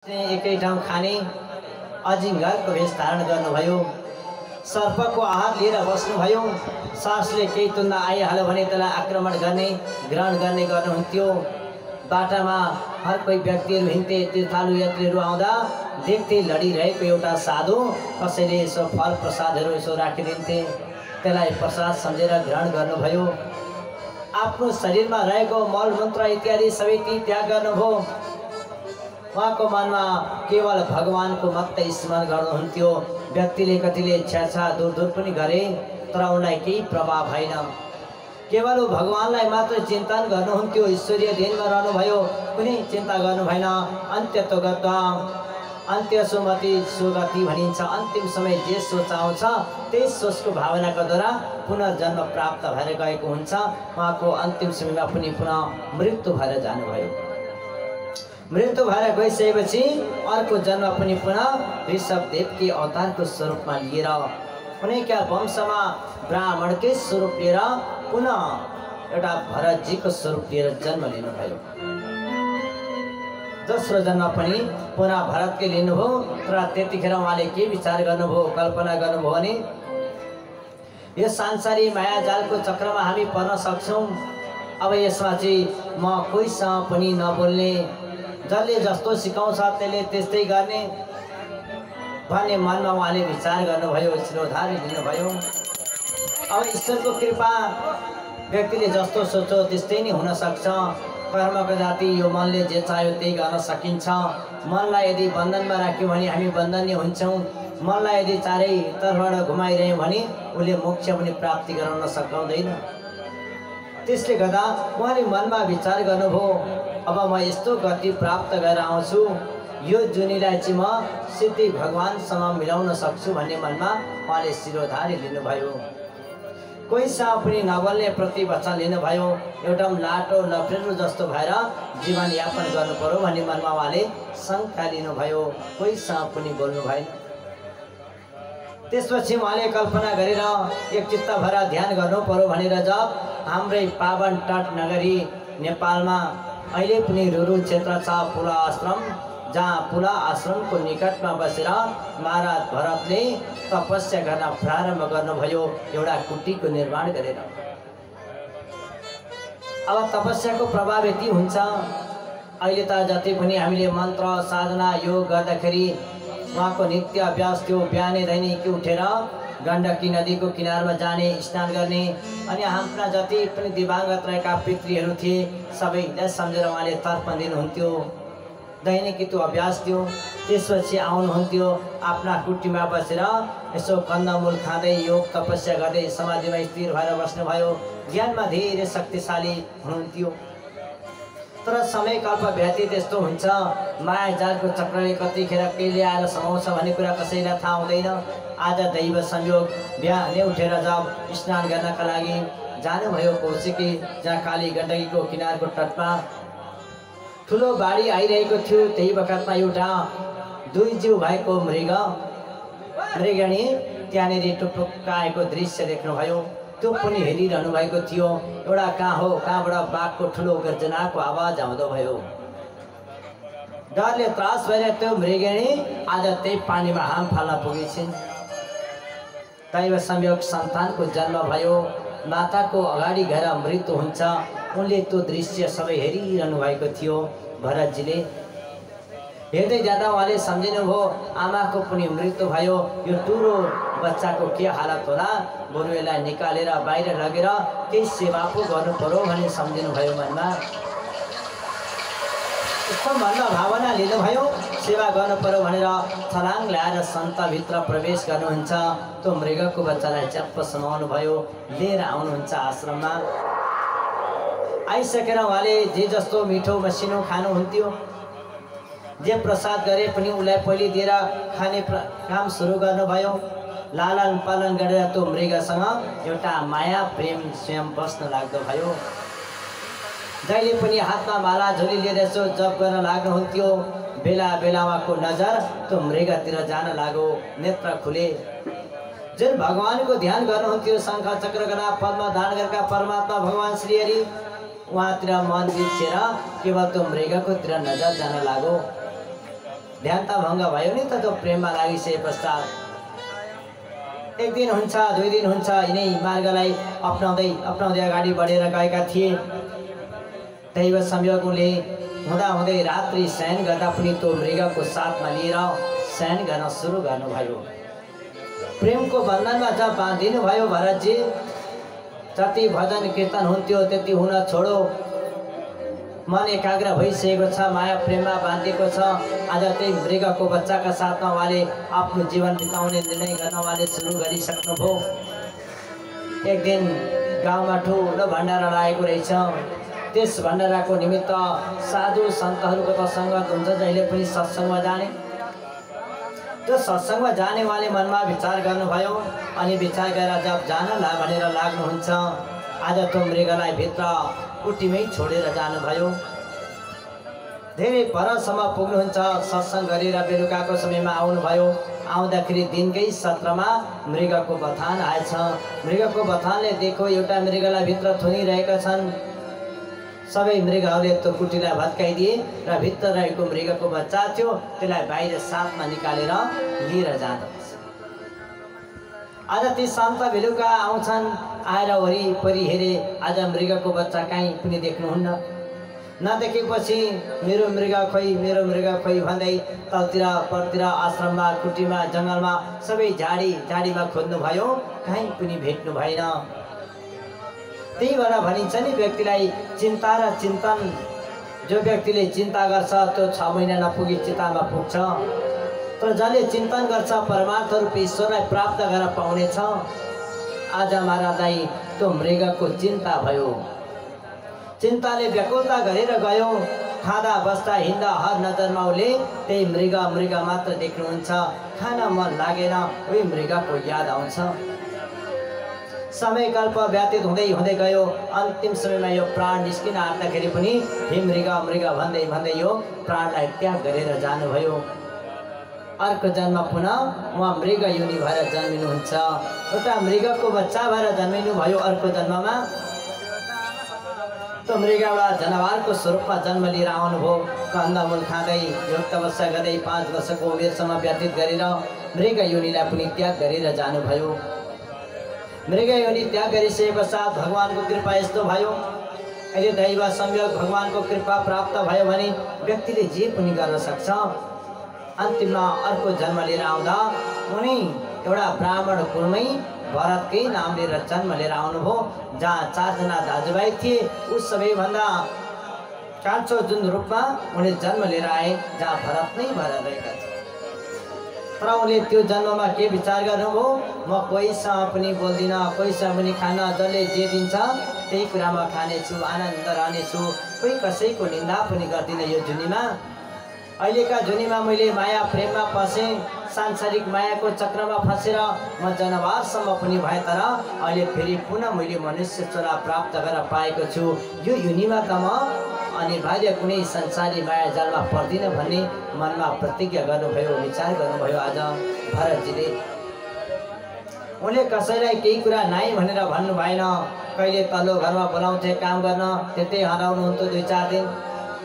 एकै ठाउँ खाने अजिङ्गरको भेष धारण गर्नुभयो। सर्पको आहार लिएर बस्नुभयो। सासले केही तुन्दा आइहाल्यो भने त्यसलाई आक्रमण गर्ने ग्रहण गर्ने गर्नुहुन्थ्यो। बाटामा हर कोही व्यक्तिहरू हिँड्थे। तीर्थालु यात्रीहरू आउँदा देख्थे लडिरहेको एउटा साधु कसैले यसो फल प्रसादहरू यसो राखिदिन्थे। त्यसलाई प्रसाद सम्झेर ग्रहण गर्नुभयो। आफ्नो शरीरमा रहेको मलमूत्र इत्यादि सबै त्याग गर्नुभयो। उहाँको मनमा केवल भगवानको मात्रै स्मरण गर्नुहुन्थ्यो। व्यक्तिले कतिले छ्याछा दूर पनि गरे तर उनलाई केही प्रभाव भएन। केवल भगवानलाई मात्र चिन्तन गर्नुहुन्थ्यो। ईश्वरीय ध्यानमा रहनुभयो। कुनै चिन्ता गर्नु भएन। अन्त्यतो गत्वा अन्त्य सुमति सुगति भनिन्छ। अन्तिम समय जे सोच आउँछ त्यही सोचको भावनाका द्वारा पुनर्जन्म प्राप्त भएर गएको हुन्छ। उहाँको अन्तिम समयमा पनि पुनः मृत्यु भएर जानुभयो। मृत्यु भएर गइसकेपछि अर्को जन्म पनि पुनः ऋषभदेवकी अवतारको स्वरूपमा लिएर उनैका वंशमा ब्राह्मणकै स्वरूप लिएर पुनः एउटा भरतजीको स्वरूप लिएर जन्म लिनुभयो। दोस्रो जन्म पनि पुनः भरतकै लिनुभयो। तर त्यतिखेर उहाँले के विचार गर्नुभयो, कल्पना गर्नुभयो भने यो सांसारिक मायाजालको चक्रमा हामी पर्न सक्छौँ। अब यसमा चाहिँ म कोहीसँग पनि नबोल्ने, जसले जस्तो सिकाउँछ त्यसले त्यस्तै गर्ने भन्ने मनमा उहाँले विचार गर्नुभयो। शिरोधारी लिनुभयो। अब ईश्वरको कृपा व्यक्तिले जस्तो सोचो त्यस्तै नै हुनसक्छ। कर्मको जाति यो मनले जे चाह्यो त्यही गर्न सकिन्छ। मनलाई यदि बन्धनमा राख्यौँ भने हामी बन्धनीय हुन्छौँ। मनलाई यदि चारैतर्फबाट घुमाइरह्यौँ भने उसले मोक्ष पनि प्राप्ति गराउन सकाउँदैन। त्यसले गर्दा उहाँले मनमा विचार गर्नुभयो, अब म यस्तो गति प्राप्त गरेर आउँछु, यो जुनीलाई चाहिँ म सिद्धि भगवानसँग मिलाउन सक्छु भन्ने मनमा उहाँले शिरोधारी लिनुभयो। कोहीसँग पनि नबोल्ने प्रतिवचन लिनुभयो। एउटा लाटो लफेरो जस्तो भएर जीवनयापन गर्नु पर्यो भन्ने मनमा उहाँले शङ्का लिनुभयो। कोहीसँग पनि बोल्नु भएन। त्यसपछि उहाँले कल्पना गरेर एक चित्त भएर ध्यान गर्नु पर्यो भनेर जब हाम्रै पावन तट नगरी नेपालमा अहिले पनि रुरु क्षेत्र छ पुला आश्रम, जहाँ पुला आश्रमको निकटमा बसेर महाराज भरतले तपस्या गर्न प्रारम्भ गर्नुभयो। एउटा कुटीको निर्माण गरेर अब तपस्याको प्रभाव यति हुन्छ। अहिले त जति पनि हामीले मन्त्र साधना योग गर्दाखेरि उहाँको नित्य अभ्यास थियो। बिहानै दैनिक उठेर गण्डकी नदीको किनारमा जाने, स्नान गर्ने अनि हाम्रा जति पनि दिवाङ्गत रहेका पितृहरू थिए सबैलाई सम्झेर उहाँले तर्पण दिनुहुन्थ्यो। दैनिक त्यो अभ्यास थियो। त्यसपछि आउनुहुन्थ्यो आफ्ना कुटीमा बसेर यसो कन्दमूल खाँदै योग तपस्या गर्दै समाधिमा स्थिर भएर बस्नुभयो। ज्ञानमा धेरै शक्तिशाली हुनुहुन्थ्यो। तर समयकल्प व्यतीत यस्तो हुन्छ, मायाजालको चक्रले कतिखेर केले आएर समाउँछ भन्ने कुरा कसैलाई थाहा हुँदैन। आज दैव संयोग बिहानै उठेर जब स्नान गर्नका लागि जानुभयो कौशिकी, जहाँ काली गण्डकीको किनारको तटमा ठुलो बाढी आइरहेको थियो। त्यही बखतमा एउटा दुई जिउ भएको मृगणी त्यहाँनिर टुप्लुक्क आएको दृश्य देख्नुभयो। त्यो पनि हेरिरहनु भएको थियो। एउटा कहाँ हो कहाँबाट बाघको ठुलो गर्जनाको आवाज आउँदो भयो। डरले त्रास भएर त्यो मृगणी आज त्यही पानीमा हाम फाल्न पुगेछिन्। दैव संयोग सन्तानको जन्म भयो। माताको अगाडि गएर मृत्यु हुन्छ। उनले त्यो दृश्य सबै हेरिरहनु भएको थियो। भरतजीले हेर्दै जाँदा उहाँले सम्झिनुभयो आमाको पनि मृत्यु भयो। यो टुरो बच्चाको के हालत होला, बरु यसलाई निकालेर बाहिर लगेर केही सेवा पो गर्नु पर्यो भन्ने सम्झिनुभयो मनमा। यस्तो मनमा भावना लिनुभयो सेवा गर्नु पर्यो भनेर छलाङ ल्याएर सन्तभित्र प्रवेश गर्नुहुन्छ। त्यो मृगको बच्चालाई च्याप्प समाउनु भयो। लिएर आउनुहुन्छ आश्रममा। आइसकेर उहाँले जे जस्तो मिठो मसिनो खानुहुन्थ्यो, जे प्रसाद गरे पनि उसलाई पहिले दिएर खाने काम सुरु गर्नुभयो। लालन पालन गरेर त्यो मृगसँग एउटा माया प्रेम स्वयं बस्न लाग्दो भयो। जहिले पनि हातमा माला झोली लिएर यसो जप गर्न लाग्नुहुन्थ्यो। बेला बेलामा को नजर त्यो मृगतिर जान लाग्यो। नेत्र खुले। जुन भगवानको ध्यान गर्नुहुन्थ्यो, शङ्ख चक्र गदा पद्म धारण गरेका परमात्मा भगवान श्रीहरि, उहाँतिर मन बिर्सेर केवल त्यो मृगकोतिर नजर जान लाग्यो। ध्यानता भङ्ग भयो नि त त्यो प्रेममा लागिसके पश्चात। एक दिन हुन्छ, 2 दिन हुन्छ, यिनै मार्गलाई अपनाउँदै अगाडि बढेर गएका थिए। दैव संयोगले हुँदै रात्रि शयन गर्दा पनि त्यो मृगको साथमा लिएर शयन गर्न सुरु गर्नुभयो। प्रेमको बन्धनमा जब बाँधिनु भयो भरतजी, जति भजन कीर्तन हुन्थ्यो त्यति हुन छोडो। मन एकाग्र भइसकेको छ, माया प्रेममा बाँधिएको छ। आज त्यही मृगको बच्चाका साथमा उहाँले आफ्नो जीवन बिताउने निर्णय गर्न उहाँले सुरु गरिसक्नुभयो। एक दिन गाउँमा ठुलो भण्डारा लागेको रहेछ। त्यस भण्डाराको निमित्त साधु सन्तहरूको त सङ्गत हुन्छ, जहिले पनि सत्सङ्गमा जाने। त्यो सत्सङ्गमा जाने उहाँले मनमा विचार गर्नुभयो। अनि विचार गरेर जब जान भनेर लाग्नुहुन्छ, आज त्यो मृगलाई भित्र कुटीमै छोडेर जानुभयो। धेरै परसम्म पुग्नुहुन्छ, सत्सङ्ग गरेर बेलुकाको समयमा आउनुभयो। आउँदाखेरि दिनकै सत्रमा मृगको बथान आएछ। मृगको बथानले देखो एउटा मृगलाई भित्र थुनिरहेका छन्। सबै मृगहरूले त्यो कुटीलाई भत्काइदिए र भित्र रहेको मृगको बच्चा थियो, त्यसलाई बाहिर साथमा निकालेर लिएर जाँदछ। आज ती सन्त बेलुका आउँछन्, आएर वरिपरि हेरे, आज मृगको बच्चा कहीँ पनि देख्नुहुन्न। नदेखेपछि मेरो मृग खोइ भन्दै तलतिर परतिर आश्रममा, कुटीमा, जङ्गलमा सबै झाडीमा खोज्नुभयो, कहीँ पनि भेट्नु भएन। त्यही भएर भनिन्छ नि, व्यक्तिलाई चिन्ता र चिन्तन। जो व्यक्तिले चिन्ता गर्छ त्यो 6 महिना नपुगी चितामा पुग्छ। तर जसले चिन्तन गर्छ परमार्थ रूप ईश्वरलाई प्राप्त गर्न पाउनेछ। आज महाराजलाई त्यो मृगको चिन्ता भयो। चिन्ताले व्याकुलता गरेर गयो। खाँदा बस्दा हिँड्दा हर नजरमा उसले त्यही मृग मात्र देख्नुहुन्छ। खान मन लागेन, उही मृगको याद आउँछ। समयकल्प व्यतीत हुँदै गयो। अन्तिम समयमा यो प्राण निस्किन आँट्दाखेरि पनि हे मृग भन्दै यो प्राणलाई त्याग गरेर जानुभयो। अर्को जन्म पुनः उहाँ मृग योनि भएर जन्मिनुहुन्छ। एउटा मृगको बच्चा भएर जन्मिनु भयो। अर्को जन्ममा त्यो मृग एउटा जनावरको स्वरूपमा जन्म लिएर आउनुभयो। कन्दमूल खाँदै योग तपस्या गर्दै 5 वर्षको उमेरसम्म व्यतीत गरेर मृग योनिलाई पनि त्याग गरेर जानुभयो। मृग योनि त्याग गरिसके पश्चात भगवानको कृपा यस्तो भयो। अहिले दैव संयोग भगवानको कृपा प्राप्त भयो भने व्यक्तिले जे पनि गर्न सक्छ। अन्तिममा अर्को जन्म लिएर आउँदा उनी एउटा ब्राह्मण कुलमै भरतकै नाम लिएर जन्म लिएर आउनुभयो। जहाँ 4 जना दाजुभाइ थिए, उस सबैभन्दा कान्छो जुन रूपमा उनले जन्म लिएर आए, जहाँ भरत नै भएर रहेका थिए। तर उनले त्यो जन्ममा के विचार गर्नुभयो, म कोहीसँग पनि बोल्दिनँ, कोहीसँग पनि खान, जसले जे दिन्छ त्यही कुरामा खानेछु, आनन्द रहनेछु, कोही कसैको निन्दा पनि गर्दिनँ। यो जुनीमा, अहिलेका जुनीमा मैले माया प्रेममा फसेँ, सांसारिक मायाको चक्रमा फसेर म जनावरसम्म पनि भए, तर अहिले फेरि पुनः मैले मनुष्य छोरा प्राप्त गरेर पाएको छु। यो युनिमा त म अनिवार्य कुनै संसारी माया जालमा पर्दिनँ भन्ने मनमा प्रतिज्ञा गर्नुभयो, विचार गर्नुभयो। आज भरतजीले उनले कसैलाई केही कुरा नाइ भनेर भन्नु भएन। कहिले तल्लो घरमा बोलाउँथे काम गर्न, त्यतै हराउनुहुन्थ्यो 2-4 दिन।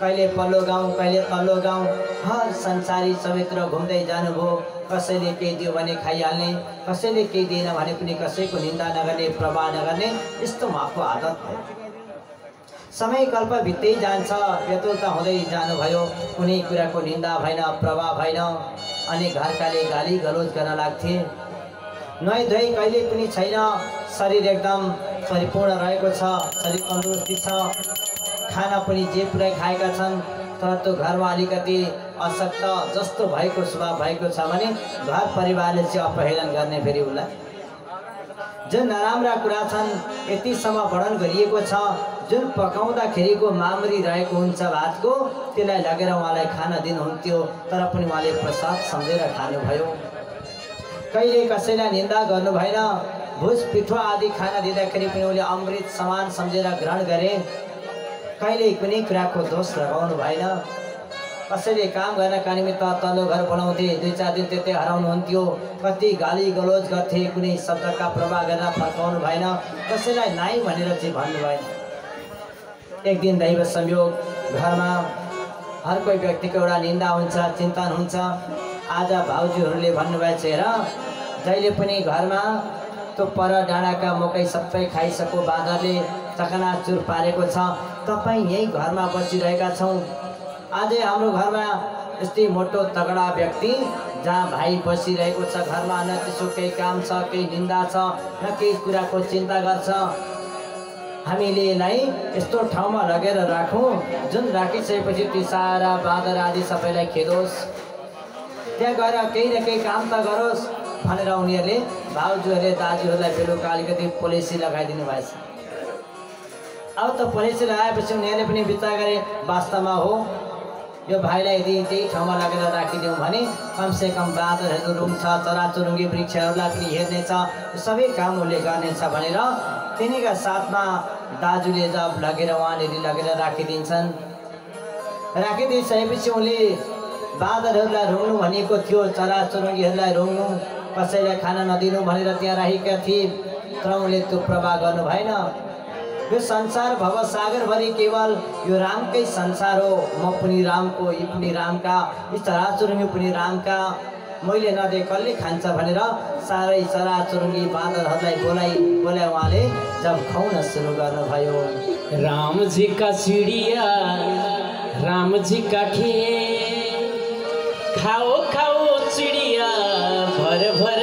कहिले पल्लो गाउँ, कहिले तल्लो गाउँ, हर संसारी सबैतिर घुम्दै जानुभयो। कसैले केही दियो भने खाइहाल्ने, कसैले केही दिएन भने पनि कसैको निन्दा नगर्ने, प्रवाह नगर्ने, यस्तो उहाँको आदत भयो। समयकल्प बित्दै जान्छ, व्यतुलता हुँदै जानुभयो। कुनै कुराको निन्दा भएन, प्रवाह भएन। अनि घरकाले गाली गलोज गर्न लाग्थे। नुहाइ धुवाइ कहिले पनि छैन। शरीर एकदम परिपूर्ण रहेको छ, शरीर तन्दुरुस्ती छ। खाना पनि जे पुरै खाएका छन्, तर त्यो घरमा अलिकति अशक्त जस्तो भएको स्वभाव भएको छ भने घर परिवारले चाहिँ अपहेलन गर्ने। फेरि उसलाई जुन नराम्रा कुरा छन् यतिसम्म वर्णन गरिएको छ। जुन पकाउँदाखेरिको मामरी रहेको हुन्छ भातको, त्यसलाई लगेर उहाँलाई खान दिनुहुन्थ्यो, तर पनि उहाँले प्रसाद सम्झेर खानुभयो। कहिले कसैलाई निन्दा गर्नु भएन। भुस पिठो आदि खाना दिँदाखेरि पनि उनले अमृत समान सम्झेर ग्रहण गरे। कहिले कुनै कुराको दोष लगाउनु भएन। कसैले काम गर्नका निमित्त तल्लो घर बोलाउँथे, 2-4 दिन त्यतै हराउनुहुन्थ्यो। कति गाली गलोज गर्थे, कुनै शब्दका प्रवाह गरेर फर्काउनु भएन। कसैलाई नाइ भनेर चाहिँ भन्नु भएन। एक दिन दैव संयोग घरमा हर कोही व्यक्तिको एउटा निन्दा हुन्छ, चिन्तन हुन्छ। आज भाउजूहरूले भन्नुभएको छ, हेर जहिले पनि घरमा त्यो पर डाँडाका मकै सबै खाइसक्यो, बाँदरले चकनाचुर पारेको छ, तपाईँ यही घरमा बसिरहेका छौँ। आजै हाम्रो घरमा यस्तै मोटो तगडा व्यक्ति जहाँ भाइ बसिरहेको छ घरमा, न त्यसो केही काम छ, केही निन्दा छ, न केही कुराको चिन्ता गर्छ। हामीले यसलाई यस्तो ठाउँमा लगेर राखौँ जुन राखिसकेपछि ती सारा बाँदर आदि सबैलाई खेदोस्, त्यहाँ गएर केही न केही काम त गरोस् भनेर उनीहरूले भाउजूहरूले दाजुहरूलाई बेलुका अलिकति पोलिसी लगाइदिनु भएछ। अब त पोलिसी लगाएपछि उनीहरूले पनि विचार गरे वास्तवमा हो यो भाइलाई यदि त्यही ठाउँमा लगेर राखिदिउँ भने कमसेकम बाँदरहरू रुङ्छ, चराचुरुङ्गी वृक्षहरूलाई पनि हेर्नेछ, सबै काम उसले गर्नेछ भनेर तिनीका साथमा दाजुले जब लगेर उहाँले लगेर राखिदिन्छन्। राखिदिइसकेपछि उनले बाँदरहरूलाई रुङ्नु भनेको थियो, चराचुरुङ्गीहरूलाई रुङ्नु, कसैलाई खाना नदिनु भनेर त्यहाँ राखेका थिए, तर उनले त्यो प्रवाह गर्नु भएन। यो संसार भवसागरभरि केवल यो रामकै संसार हो। म पनि रामको, यी पनि रामका, यी चराचुरुङ्गी पनि रामका, मैले नदिए कसले खान्छ भनेर सारै चराचुरुङ्गी बाँदरहरूलाई बोलाइ उहाँले जब खुवाउन सुरु गर्नुभयो। राम जी का चिड़िया, राम जी का खेत, खाओ खाओ चिड़िया भर भर